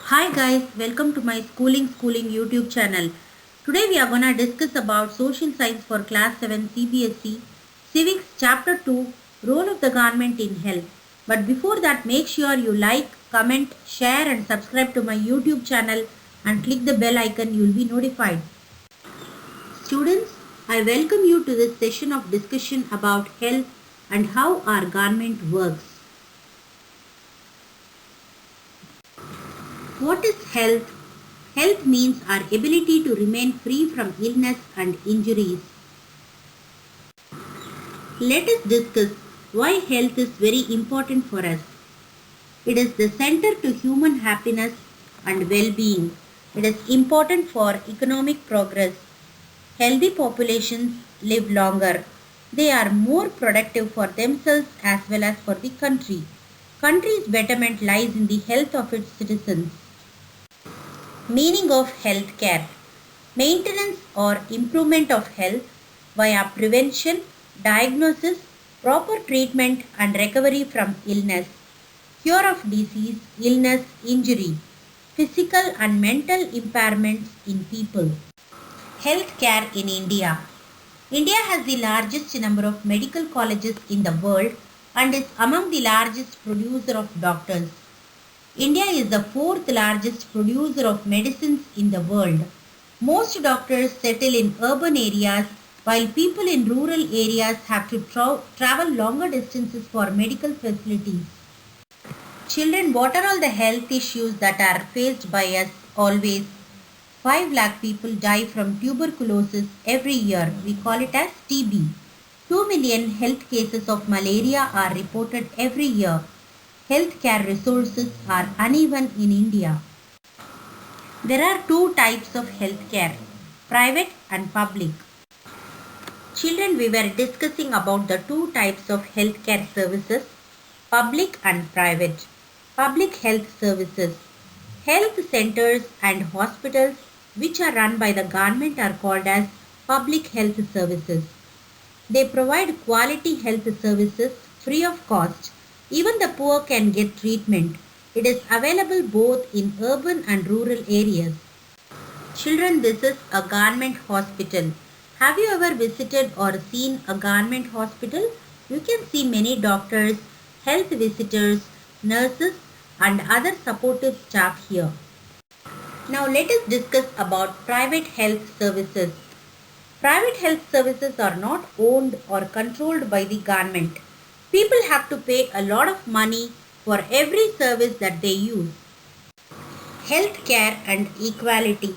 Hi guys, welcome to my Schooling YouTube channel. Today we are gonna discuss about social science for class 7 CBSE Civics chapter 2 Role of the Government in Health. But before that, make sure you like, comment, share and subscribe to my YouTube channel and click the bell icon. You will be notified. Students, I welcome you to this session of discussion about health and how our government works. What is health? Health means our ability to remain free from illness and injuries. Let us discuss why health is very important for us. It is the center to human happiness and well-being. It is important for economic progress. Healthy populations live longer. They are more productive for themselves as well as for the country. Country's betterment lies in the health of its citizens. Meaning of health care. Maintenance or improvement of health via prevention, diagnosis, proper treatment and recovery from illness. Cure of disease, illness, injury. Physical and mental impairments in people. Health care in India. India has the largest number of medical colleges in the world and is among the largest producer of doctors. India is the fourth largest producer of medicines in the world. Most doctors settle in urban areas while people in rural areas have to travel longer distances for medical facilities. Children, what are all the health issues that are faced by us always? 5 lakh people die from tuberculosis every year. We call it as TB. 2 million health cases of malaria are reported every year. Healthcare resources are uneven in India. There are two types of healthcare, private and public. Children, we were discussing about the two types of healthcare services, public and private. Public health services. Health centers and hospitals which are run by the government are called as public health services. They provide quality health services free of cost. Even the poor can get treatment. It is available both in urban and rural areas. Children, this is a government hospital. Have you ever visited or seen a government hospital? You can see many doctors, health visitors, nurses and other supportive staff here. Now let us discuss about private health services. Private health services are not owned or controlled by the government. People have to pay a lot of money for every service that they use. Healthcare and equality.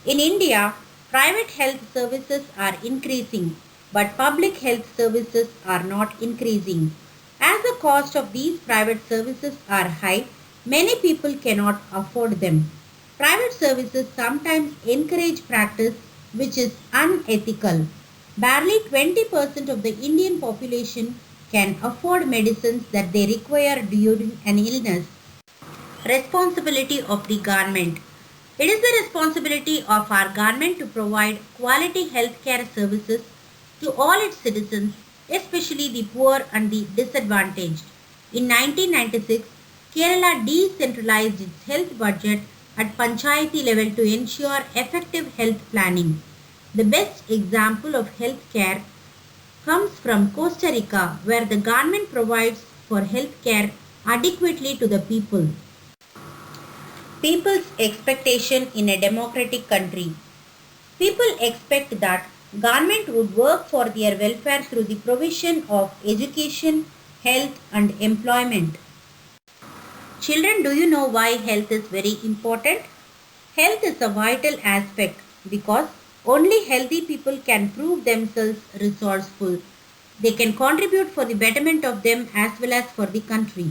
In India, private health services are increasing, but public health services are not increasing. As the cost of these private services are high, many people cannot afford them. Private services sometimes encourage practice which is unethical. Barely 20% of the Indian population can afford medicines that they require during an illness. Responsibility of the government. It is the responsibility of our government to provide quality healthcare services to all its citizens, especially the poor and the disadvantaged. In 1996, Kerala decentralized its health budget at Panchayati level to ensure effective health planning. The best example of healthcare comes from Costa Rica, where the government provides for health care adequately to the people. People's expectation in a democratic country. People expect that government would work for their welfare through the provision of education, health and employment. Children, do you know why health is very important? Health is a vital aspect because only healthy people can prove themselves resourceful. They can contribute for the betterment of them as well as for the country.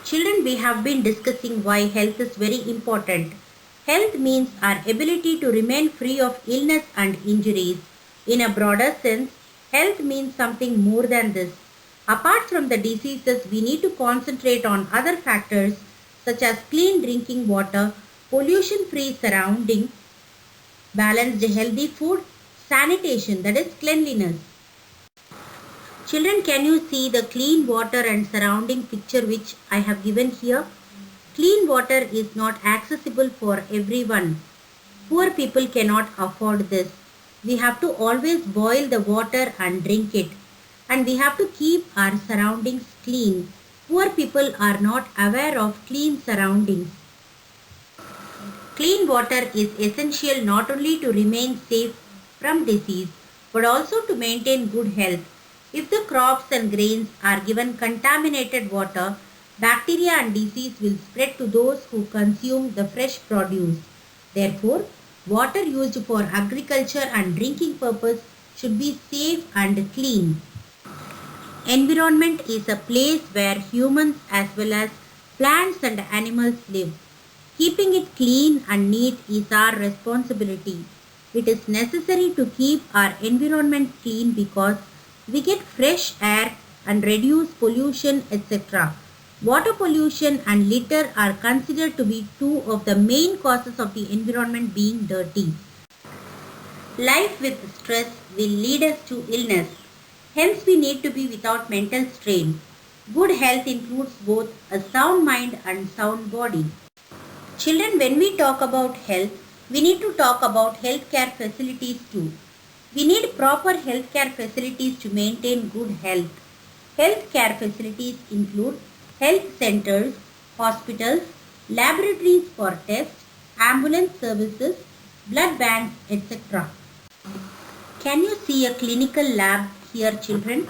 Children, we have been discussing why health is very important. Health means our ability to remain free of illness and injuries. In a broader sense, health means something more than this. Apart from the diseases, we need to concentrate on other factors such as clean drinking water, pollution-free surroundings, balanced healthy food, sanitation, that is cleanliness. Children, can you see the clean water and surrounding picture which I have given here? Clean water is not accessible for everyone. Poor people cannot afford this. We have to always boil the water and drink it. And we have to keep our surroundings clean. Poor people are not aware of clean surroundings. Clean water is essential not only to remain safe from disease but also to maintain good health. If the crops and grains are given contaminated water, bacteria and disease will spread to those who consume the fresh produce. Therefore, water used for agriculture and drinking purpose should be safe and clean. Environment is a place where humans as well as plants and animals live. Keeping it clean and neat is our responsibility. It is necessary to keep our environment clean because we get fresh air and reduce pollution, etc. Water pollution and litter are considered to be two of the main causes of the environment being dirty. Life with stress will lead us to illness. Hence, we need to be without mental strain. Good health includes both a sound mind and sound body. Children, when we talk about health, we need to talk about healthcare facilities too. We need proper healthcare facilities to maintain good health. Healthcare facilities include health centers, hospitals, laboratories for tests, ambulance services, blood banks, etc. Can you see a clinical lab here, children?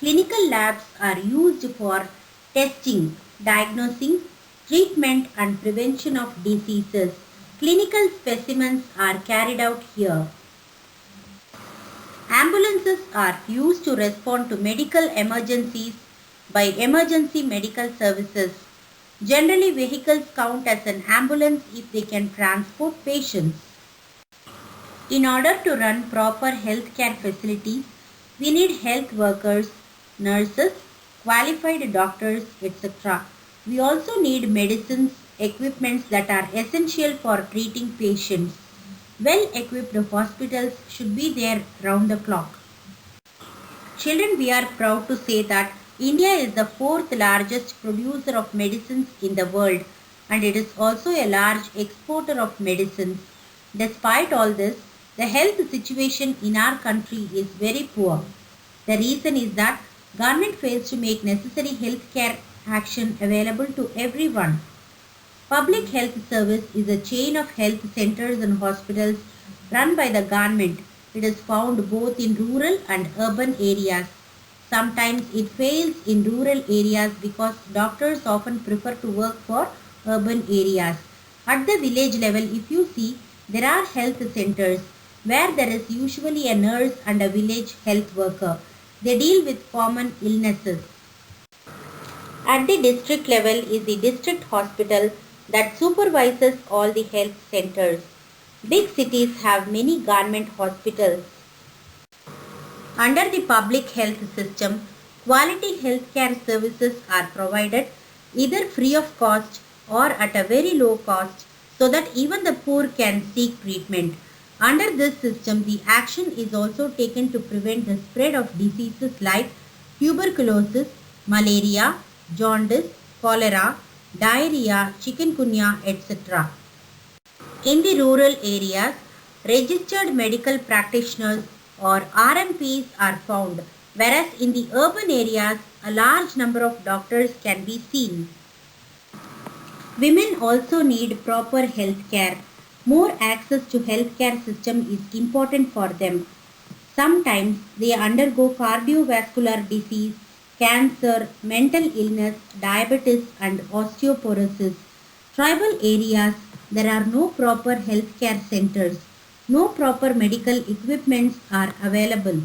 Clinical labs are used for testing, diagnosing, treatment and prevention of diseases. Clinical specimens are carried out here. Ambulances are used to respond to medical emergencies by emergency medical services. Generally, vehicles count as an ambulance if they can transport patients. In order to run proper healthcare facilities, we need health workers, nurses, qualified doctors, etc. We also need medicines, equipments that are essential for treating patients. Well-equipped hospitals should be there round the clock. Children, we are proud to say that India is the fourth largest producer of medicines in the world and it is also a large exporter of medicines. Despite all this, the health situation in our country is very poor. The reason is that government fails to make necessary healthcare action available to everyone. Public health service is a chain of health centers and hospitals run by the government. It is found both in rural and urban areas. Sometimes it fails in rural areas because doctors often prefer to work for urban areas. At the village level, if you see, there are health centers where there is usually a nurse and a village health worker. They deal with common illnesses. At the district level is the district hospital that supervises all the health centers. Big cities have many government hospitals. Under the public health system, quality healthcare services are provided either free of cost or at a very low cost so that even the poor can seek treatment. Under this system, the action is also taken to prevent the spread of diseases like tuberculosis, malaria, jaundice, cholera, diarrhea, chikungunya, etc. In the rural areas, registered medical practitioners or RMPs are found, whereas in the urban areas, a large number of doctors can be seen. Women also need proper health care. More access to healthcare system is important for them. Sometimes they undergo cardiovascular disease, cancer, mental illness, diabetes and osteoporosis. Tribal areas, there are no proper healthcare centers. No proper medical equipments are available.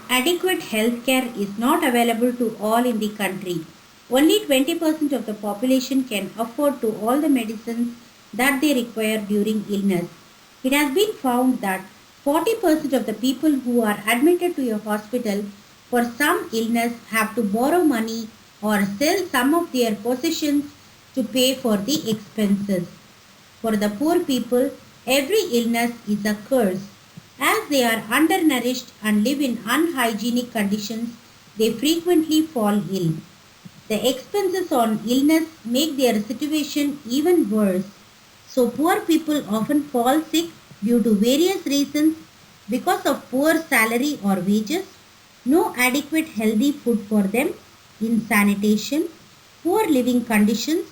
Adequate healthcare is not available to all in the country. Only 20% of the population can afford to all the medicines that they require during illness. It has been found that 40% of the people who are admitted to a hospital for some illness have to borrow money or sell some of their possessions to pay for the expenses. For the poor people, every illness is a curse. As they are undernourished and live in unhygienic conditions, they frequently fall ill. The expenses on illness make their situation even worse. So poor people often fall sick due to various reasons because of poor salary or wages, no adequate healthy food for them, insanitation, poor living conditions,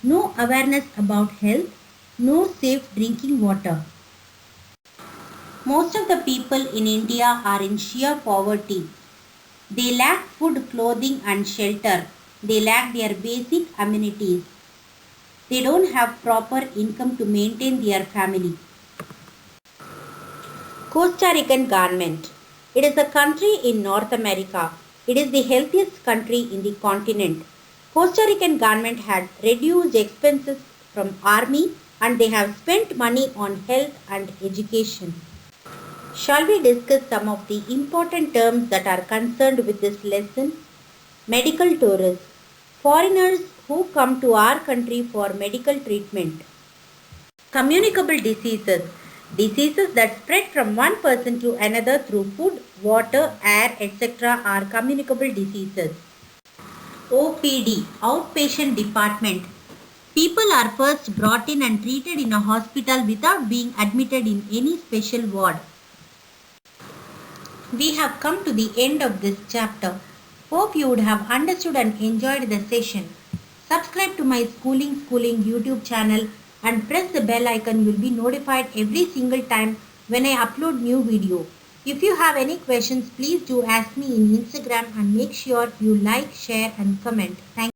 no awareness about health, no safe drinking water. Most of the people in India are in sheer poverty. They lack food, clothing and shelter. They lack their basic amenities. They don't have proper income to maintain their family. Costa Rican government. It is a country in North America. It is the healthiest country in the continent. Costa Rican government had reduced expenses from army and they have spent money on health and education. Shall we discuss some of the important terms that are concerned with this lesson? Medical tourists. Foreigners who come to our country for medical treatment. Communicable diseases. Diseases that spread from one person to another through food, water, air, etc. are communicable diseases. OPD, outpatient department. People are first brought in and treated in a hospital without being admitted in any special ward. We have come to the end of this chapter. Hope you would have understood and enjoyed the session. Subscribe to my Schooling YouTube channel and press the bell icon. You will be notified every single time when I upload new video. If you have any questions, please do ask me in Instagram and make sure you like, share and comment. Thank you.